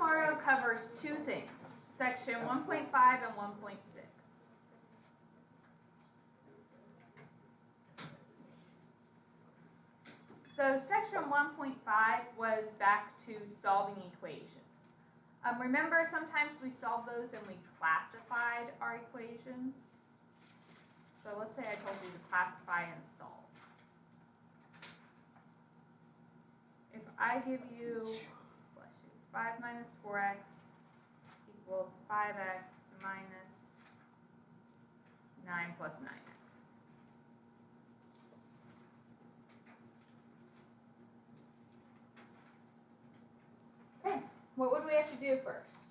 tomorrow covers two things, section 1.5 and 1.6. So section 1.5 was back to solving equations. Remember, sometimes we solve those and we classified our equations. So let's say I told you to classify and solve. If I give you, bless you, 5 minus 4x equals 5x minus 9 plus 9x. Okay, what would we have to do first?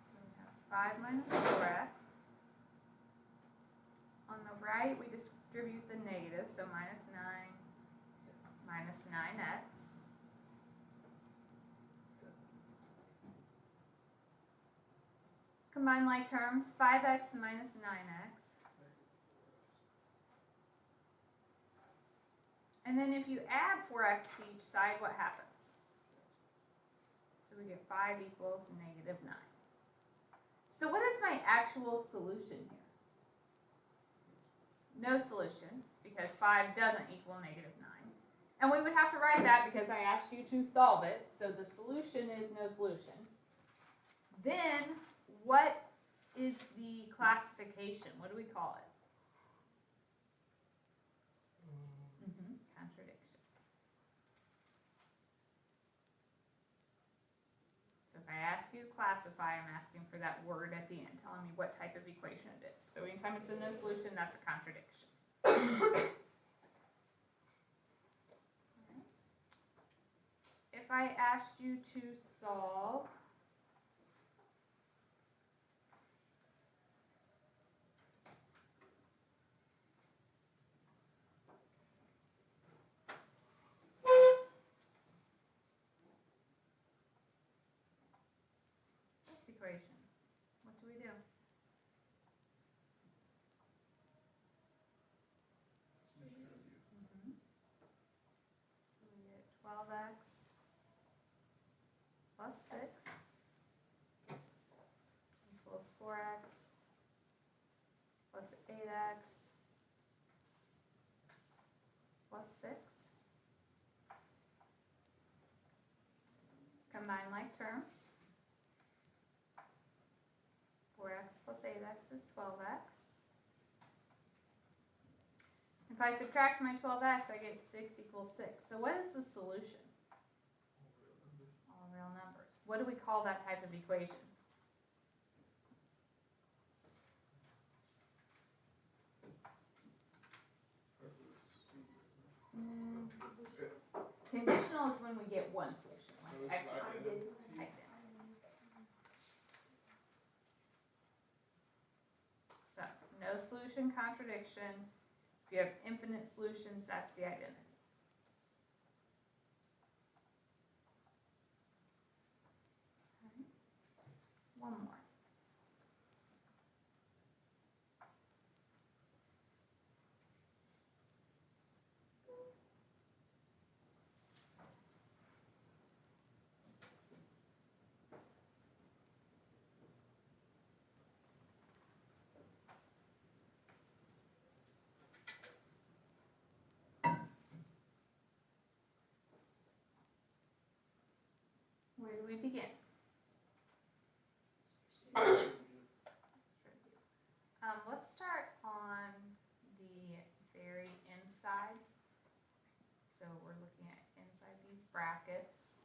So we have 5 minus 4x. On the right, we distribute the negative, so minus 9 minus 9x. Combine like terms, 5x minus 9x. And then if you add 4x to each side, what happens? So we get 5 equals negative 9. So what is my actual solution here? No solution, because 5 doesn't equal negative 9. And we would have to write that because I asked you to solve it, so the solution is no solution. Then, what is the classification? What do we call it? Contradiction. So if I ask you to classify, I'm asking for that word at the end, telling me what type of equation it is. So anytime it's a no solution, that's a contradiction. If I asked you to solve this equation, what do we do? So we get 12x plus 6 equals 4x plus 8x plus 6. Combine like terms. 4x plus 8x is 12x. If I subtract my 12x, I get 6 equals 6. So what is the solution? All real numbers. What do we call that type of equation? Conditional is when we get one solution, like x identity. So, no solution, contradiction. If you have infinite solutions, that's the identity. Okay. One more. Where do we begin? Let's start on the very inside. So we're looking at inside these brackets.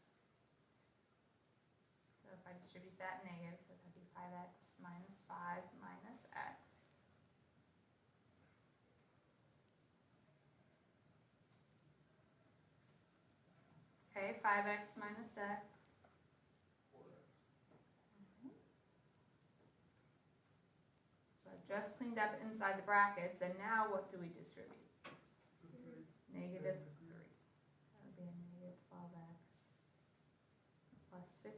So if I distribute that negative, so that'd be 5x minus 5 minus x. Okay, 5x minus x. So I've just cleaned up inside the brackets, and now what do we distribute? Negative 3. So that would be a negative 12x plus 15.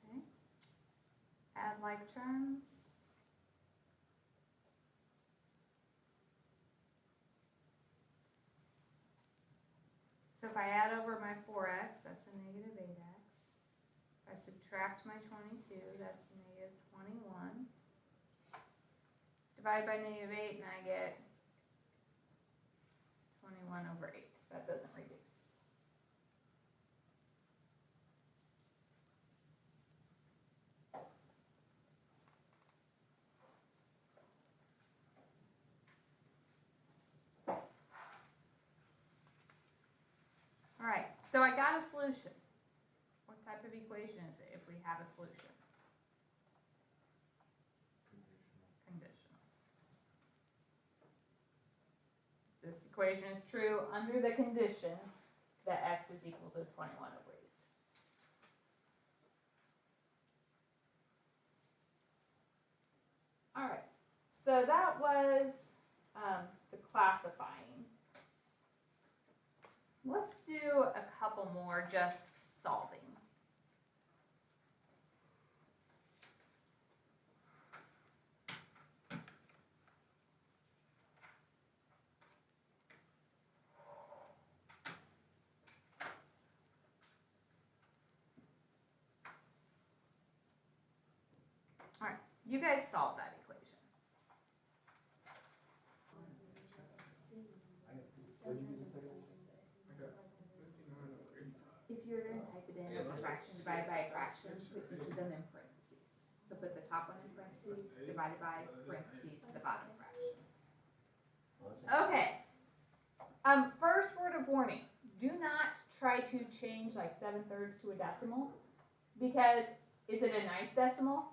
Okay. Add like terms. So if I add over my 4x, that's a negative 8x. If I subtract my 22, that's negative 21. Divide by negative 8 and I get 21 over 8. That doesn't reduce. All right, so I got a solution. What type of equation is it if we have a solution? Conditional. This equation is true under the condition that x is equal to 21 over 8. All right, so that was the classifying. Let's do a couple more just solving. All right, you guys solve that equation. If you're going to type it in as a fraction divided by a fraction, put each of them in parentheses. So put the top one in parentheses, divided by parentheses, the bottom fraction. Okay. First word of warning. Do not try to change like 7/3 to a decimal, because is it a nice decimal?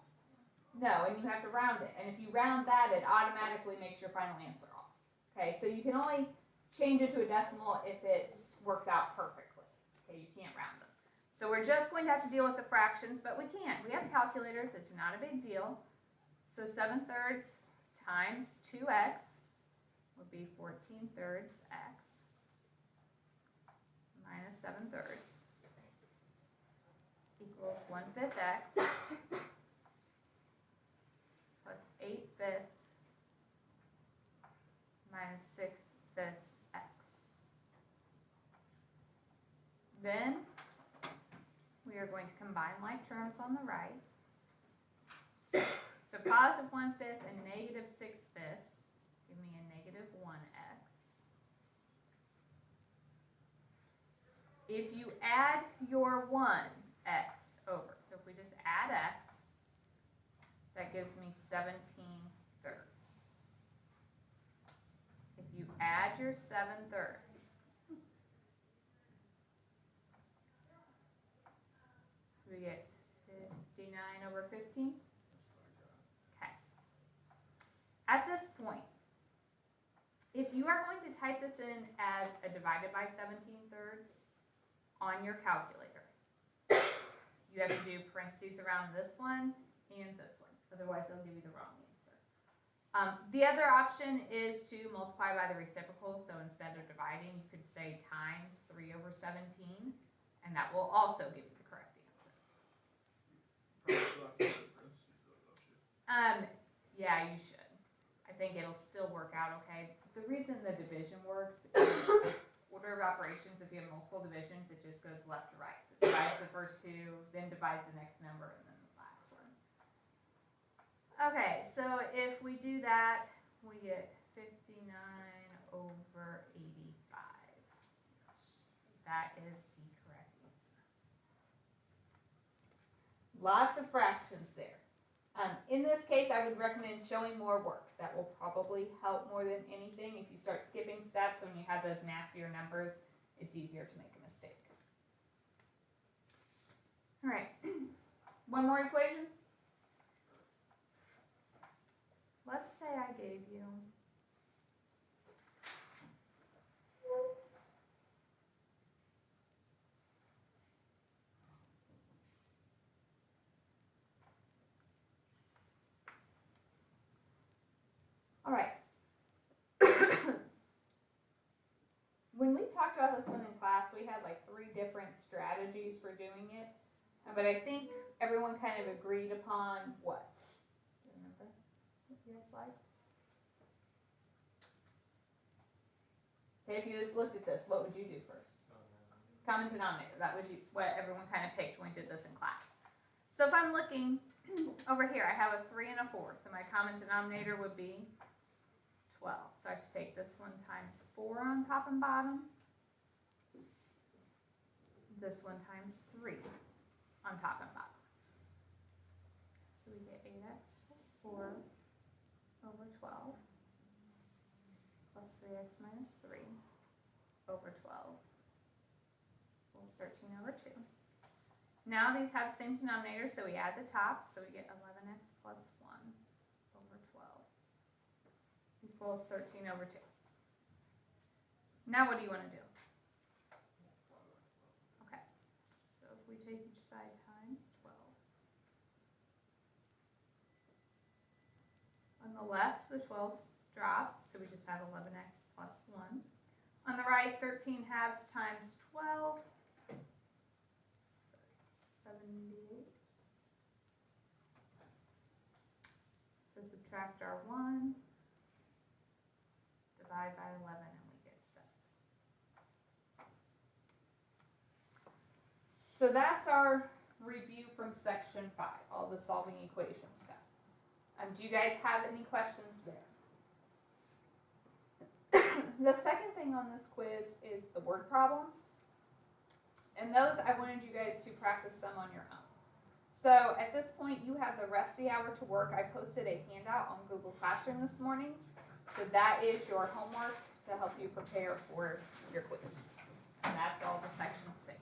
No, and you have to round it. And if you round that, it automatically makes your final answer off. Okay, so you can only change it to a decimal if it works out perfectly. Okay, you can't round them. So we're just going to have to deal with the fractions, but we can. We have calculators, it's not a big deal. So 7/3 times 2x would be 14/3 x minus 7/3 equals 1/5 x plus 8/5 minus 6/5 x. Then we are going to combine like terms on the right. So positive 1/5 and negative 6/5 give me a negative 1x. If you add your 1x over, so if we just add x, that gives me 17/3. If you add your 7/3, so we get 59 over 15. Okay. At this point, if you are going to type this in as a divided by 17/3 on your calculator, you have to do parentheses around this one and this one. Otherwise, they'll give you the wrong answer. The other option is to multiply by the reciprocal. So instead of dividing, you could say times 3 over 17, and that will also give you the correct answer. Yeah, you should. I think it'll still work out okay. The reason the division works is order of operations. If you have multiple divisions, it just goes left to right. So it divides the first two, then divides the next number, and then the last one. Okay, so if we do that, we get 59 over 85. That is the correct answer. Lots of fractions there. In this case, I would recommend showing more work. That will probably help more than anything. If you start skipping steps when you have those nastier numbers, it's easier to make a mistake. All right, one more equation. Let's say I gave you all right. When we talked about this one in class, we had like 3 different strategies for doing it. But I think everyone kind of agreed upon what? Do you remember what you guys liked? Okay, if you just looked at this, what would you do first? Common denominator, that was what everyone kind of picked when we did this in class. So if I'm looking over here, I have a 3 and a 4, so my common denominator would be 12. So I should take this one times 4 on top and bottom. This one times 3 on top and bottom. So we get 8x plus 4 over 12 plus 3x minus 3 over 12 equals 13 over 2. Now these have the same denominator, so we add the top, so we get 11x plus 1 over 12 equals 13 over 2. Now what do you want to do? Okay, so if we take each side times 12. On the left, the 12's drop, so we just have 11x plus 1. On the right, 13 halves times 12, 78. So subtract our 1, divide by 11, and we get 7. So that's our review from section 5, all the solving equation stuff. Do you guys have any questions there? The second thing on this quiz is the word problems. And those, I wanted you guys to practice some on your own. So at this point, you have the rest of the hour to work. I posted a handout on Google Classroom this morning. So that is your homework to help you prepare for your quiz. And that's all the section 6.